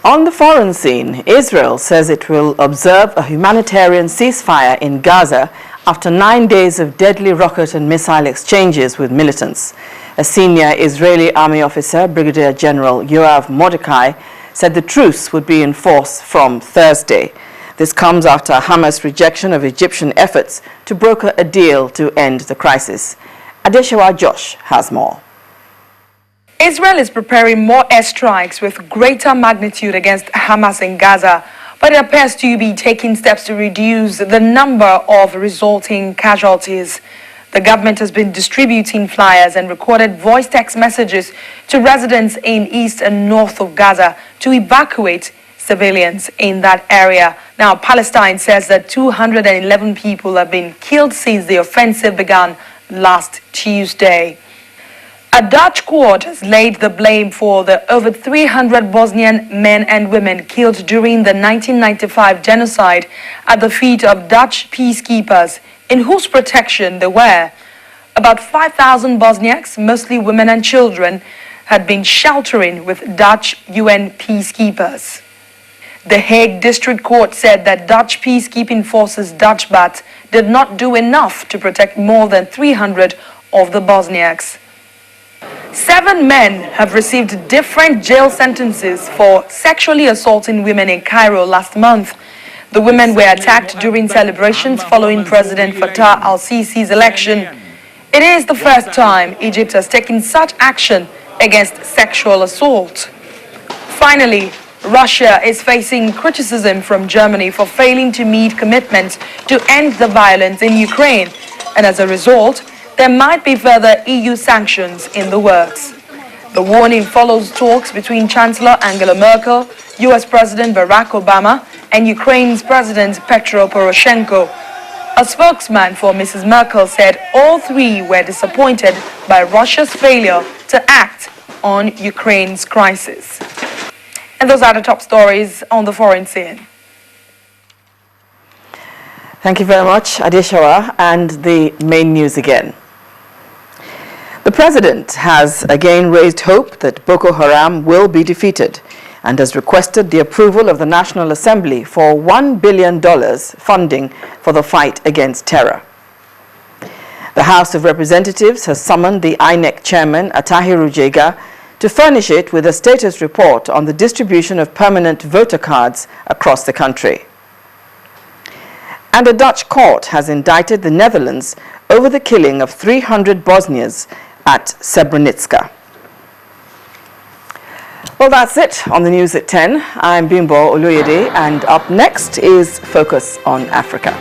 On the foreign scene, Israel says it will observe a humanitarian ceasefire in Gaza after 9 days of deadly rocket and missile exchanges with militants. A senior Israeli army officer, Brigadier General Yoav Mordecai, said the truce would be in force from Thursday. This comes after Hamas' rejection of Egyptian efforts to broker a deal to end the crisis. Adeshawa Josh has more. Israel is preparing more airstrikes with greater magnitude against Hamas in Gaza, but it appears to be taking steps to reduce the number of resulting casualties. The government has been distributing flyers and recorded voice text messages to residents in east and north of Gaza to evacuate civilians in that area. Now, Palestine says that 211 people have been killed since the offensive began last Tuesday. A Dutch court has laid the blame for the over 300 Bosnian men and women killed during the 1995 genocide at the feet of Dutch peacekeepers, in whose protection they were. About 5,000 Bosniaks, mostly women and children, had been sheltering with Dutch UN peacekeepers. The Hague District Court said that Dutch peacekeeping forces Dutchbat did not do enough to protect more than 300 of the Bosniaks. 7 men have received different jail sentences for sexually assaulting women in Cairo last month. The women were attacked during celebrations following President Fattah al-Sisi's election. It is the first time Egypt has taken such action against sexual assault. Finally, Russia is facing criticism from Germany for failing to meet commitments to end the violence in Ukraine, and as a result, there might be further EU sanctions in the works. The warning follows talks between Chancellor Angela Merkel, US President Barack Obama, and Ukraine's President Petro Poroshenko. A spokesman for Mrs. Merkel said all three were disappointed by Russia's failure to act on Ukraine's crisis. And those are the top stories on the foreign scene. Thank you very much, Adeshawa, and the main news again. The president has again raised hope that Boko Haram will be defeated and has requested the approval of the National Assembly for $1 billion funding for the fight against terror. The House of Representatives has summoned the INEC chairman, Atahiru Jega, to furnish it with a status report on the distribution of permanent voter cards across the country. And a Dutch court has indicted the Netherlands over the killing of 300 Bosnians at Srebrenica. Well, that's it on the news at 10. I'm Bimbo Oluyede, and up next is Focus on Africa.